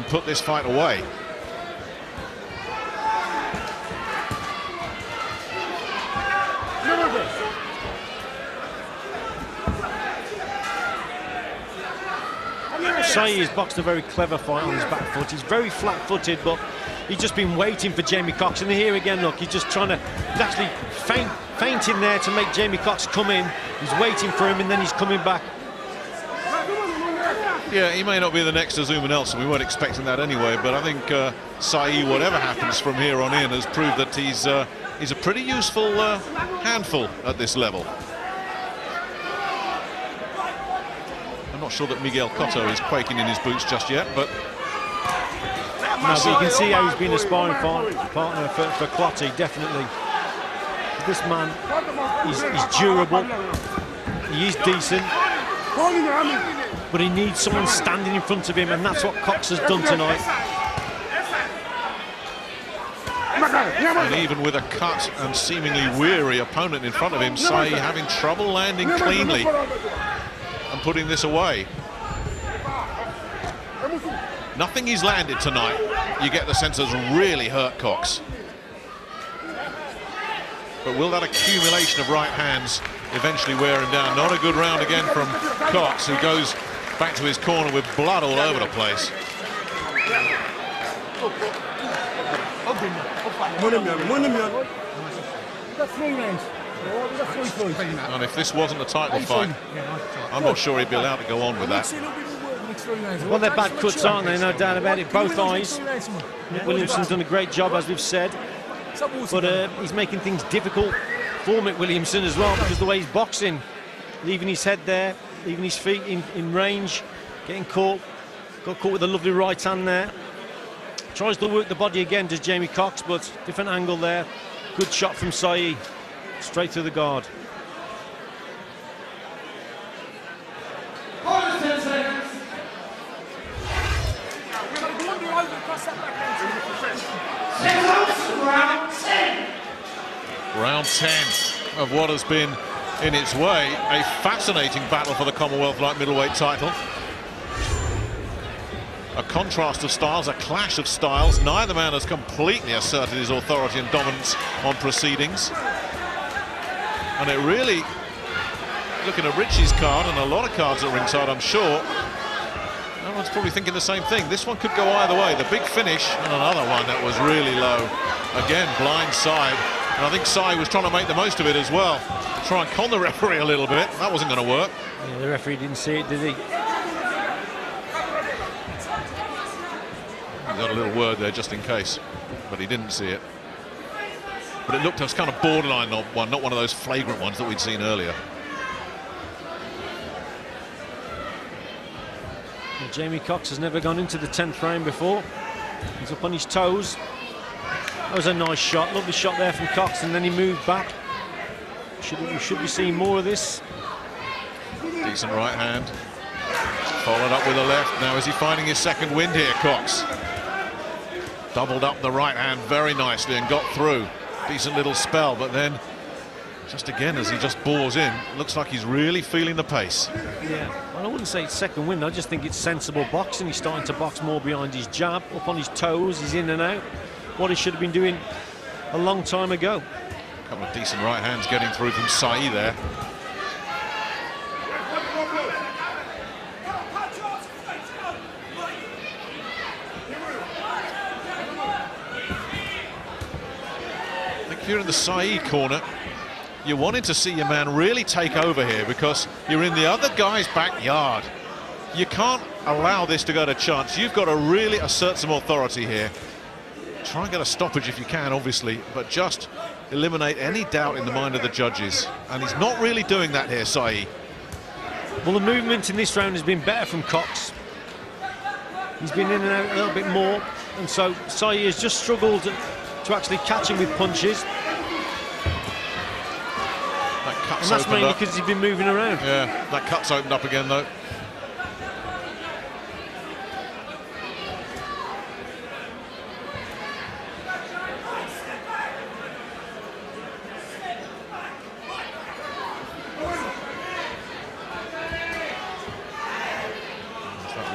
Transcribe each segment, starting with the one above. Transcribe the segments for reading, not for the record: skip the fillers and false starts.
and put this fight away. Saï has boxed a very clever fight on his back foot. He's very flat-footed, but he's just been waiting for Jamie Cox. And here again, look, he's just trying to, he's actually feinting there to make Jamie Cox come in. He's waiting for him, and then he's coming back. Yeah, he may not be the next Azuma Nelson. We weren't expecting that anyway, but I think Saï, whatever happens from here on in, has proved that he's a pretty useful handful at this level. I'm not sure that Miguel Cotto is quaking in his boots just yet, but... No, but you can see how he's been a sparring partner for Clottey, definitely. This man, he's durable, he is decent, but he needs someone standing in front of him, and that's what Cox has done tonight. And even with a cut and seemingly weary opponent in front of him, Saï having trouble landing cleanly and putting this away. Nothing he's landed tonight, you get the sense, has really hurt Cox. But will that accumulation of right hands eventually wear him down? Not a good round again from Cox, who goes back to his corner with blood all over the place. And if this wasn't a title fight, I'm not sure he'd be allowed to go on with that. Well, they're bad cuts, aren't they? No doubt about it. Both eyes. Williamson's done a great job, as we've said. But he's making things difficult for Mick Williamson as well, because the way he's boxing, leaving his head there, leaving his feet in range, getting caught. Got caught with a lovely right hand there. Tries to work the body again, does Jamie Cox, but different angle there. Good shot from Saï. Straight through the guard. Round 10 of what has been, in its way, a fascinating battle for the Commonwealth Light Middleweight title. A contrast of styles, a clash of styles. Neither man has completely asserted his authority and dominance on proceedings. And it really, looking at Richie's card and a lot of cards at ringside, I'm sure, everyone's probably thinking the same thing. This one could go either way. The big finish and another one that was really low. Again, blind side. And I think Saï was trying to make the most of it as well. Try and con the referee a little bit. That wasn't going to work. Yeah, the referee didn't see it, did he? He got a little word there just in case, but he didn't see it. But it looked as kind of borderline one, not one of those flagrant ones that we'd seen earlier. Well, Jamie Cox has never gone into the 10th round before. He's up on his toes. That was a nice shot, lovely shot there from Cox, and then he moved back. We should be seeing more of this. Decent right hand. Followed up with a left. Now is he finding his second wind here, Cox? Doubled up the right hand very nicely and got through. Decent little spell, but then just again as he just bores in, looks like he's really feeling the pace. Yeah, well, I wouldn't say it's second wind. I just think it's sensible boxing. He's starting to box more behind his jab, up on his toes. He's in and out. What he should have been doing a long time ago. A couple of decent right hands getting through from Saï there. I think if you're in the Saï corner, you're wanting to see your man really take over here because you're in the other guy's backyard. You can't allow this to go to chance. You've got to really assert some authority here. Try and get a stoppage if you can, obviously, but just eliminate any doubt in the mind of the judges. And he's not really doing that here, Saï. Well, the movement in this round has been better from Cox. He's been in and out a little bit more, and so Saï has just struggled to actually catch him with punches. That cut's and that's opened mainly up. because he's been moving around. Yeah, that cut's opened up again, though.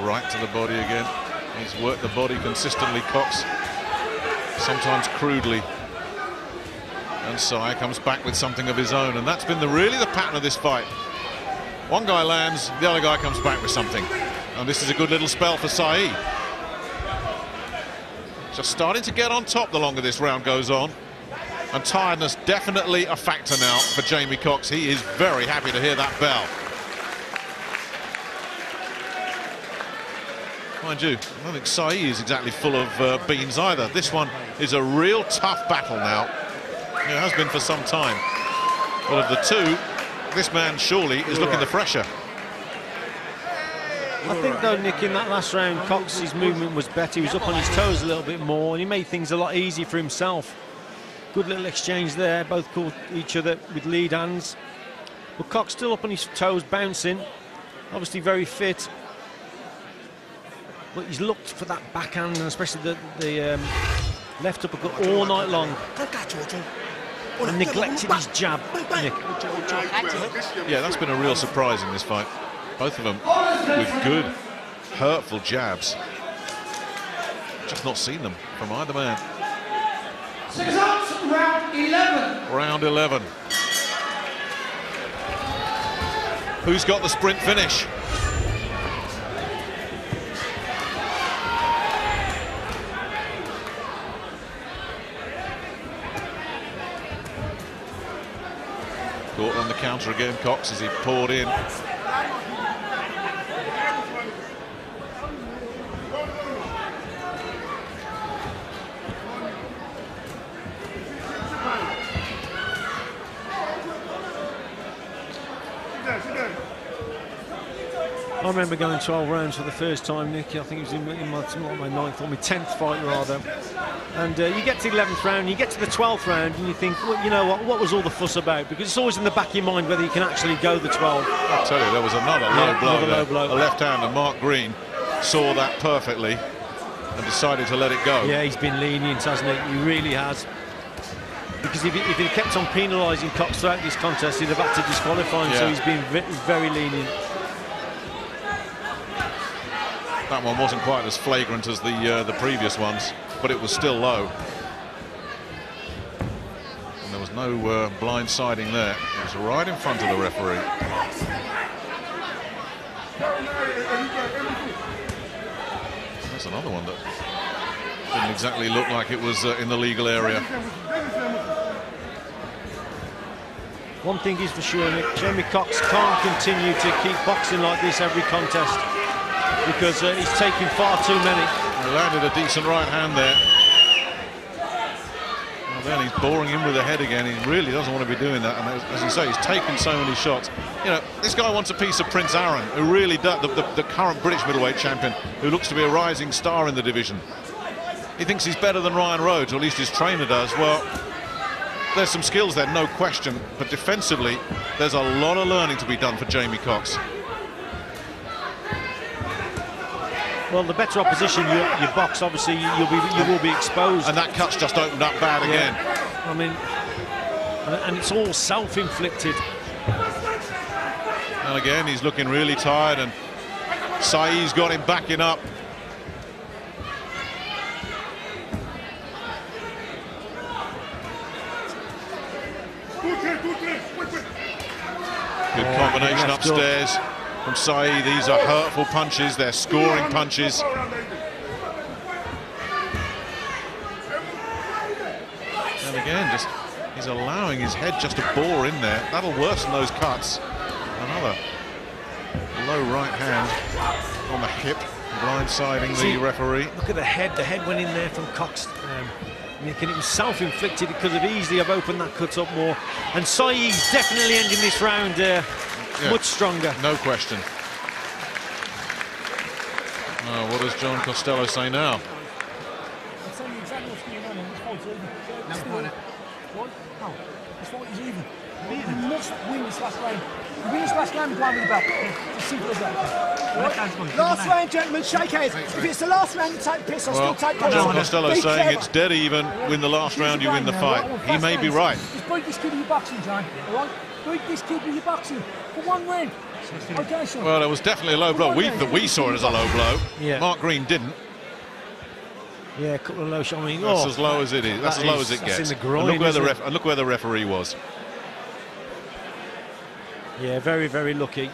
Right to the body again. He's worked the body consistently, Cox, sometimes crudely. And Sai comes back with something of his own, and that's been really the pattern of this fight. One guy lands, the other guy comes back with something. And this is a good little spell for Sai. Just starting to get on top the longer this round goes on. And tiredness definitely a factor now for Jamie Cox. He is very happy to hear that bell. Mind you, I don't think Sai is exactly full of beans either. This one is a real tough battle now. It has been for some time. But of the two, this man surely is looking the fresher. I think though, Nick, in that last round, Cox's movement was better. He was up on his toes a little bit more, and he made things a lot easier for himself. Good little exchange there, both caught each other with lead hands. But Cox still up on his toes, bouncing. Obviously very fit. But he's looked for that backhand, and especially the left uppercut all night long. And neglected his jab, Nick. Yeah, that's been a real surprise in this fight. Both of them with good, hurtful jabs. Just not seen them from either man. Round 11. Round 11. Who's got the sprint finish? Caught on the counter again, Cox, as he poured in. I remember going 12 rounds for the first time, Nick. I think it was in my 9th or my 10th fight, rather. And you get to the 11th round, you get to the 12th round, and you think, well, you know what was all the fuss about? Because it's always in the back of your mind whether you can actually go the 12. I'll tell you, there was another low blow. A left-hander, Mark Green, saw that perfectly and decided to let it go. Yeah, he's been lenient, hasn't he? He really has. Because if he kept on penalising Cox throughout this contest, he'd have had to disqualify him, so he's been very lenient. That one wasn't quite as flagrant as the previous ones, but it was still low. And there was no blindsiding there. It was right in front of the referee. That's another one that didn't exactly look like it was in the legal area. One thing is for sure, Nick, Jamie Cox can't continue to keep boxing like this every contest, because he's taking far too many. He landed a decent right hand there. Well, then he's boring him with the head again. He really doesn't want to be doing that. And as you say, he's taken so many shots. You know, this guy wants a piece of Prince Aaron, who really does, the current British middleweight champion, who looks to be a rising star in the division. He thinks he's better than Ryan Rhodes, or at least his trainer does. Well, there's some skills there, no question. But defensively, there's a lot of learning to be done for Jamie Cox. Well, the better opposition you box, obviously you will be exposed. And that cut's just opened up bad again. I mean, and it's all self-inflicted. And again, he's looking really tired, and Sai's got him backing up. Good combination upstairs from Sai. These are hurtful punches, they're scoring punches. And again, just he's allowing his head just to bore in there. That'll worsen those cuts. Another low right hand on the hip, blindsiding the referee. Look at the head went in there from Cox. Nick, and it was self-inflicted. It could have easily have opened that cut up more. And Sai's definitely ending this round much stronger. No question. What does John Costello say now? You must win this last round. You win this last round, you're going with the belt. It's as simple as that. Last round, gentlemen, shake hands. If it's the last round, you take piss, I'll still take piss. John Costello saying it's dead even. Win the last round, you win the fight. He may be right. Just beat this kid with your boxing, John. All right? Beat this kid with your boxing for one round. Okay, son. Well, it was definitely a low blow. We saw it as a low blow. Yeah. Mark Green didn't. Yeah, a couple of low shots. I mean, that's as low as it is. That's as low as it gets. In the groin, and look where the referee was. Yeah, very, very lucky.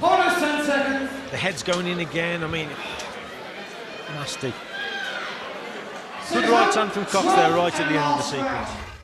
Bonus 10 seconds. The head's going in again. I mean, nasty. Good right hand from Cox there, right at the end of the sequence.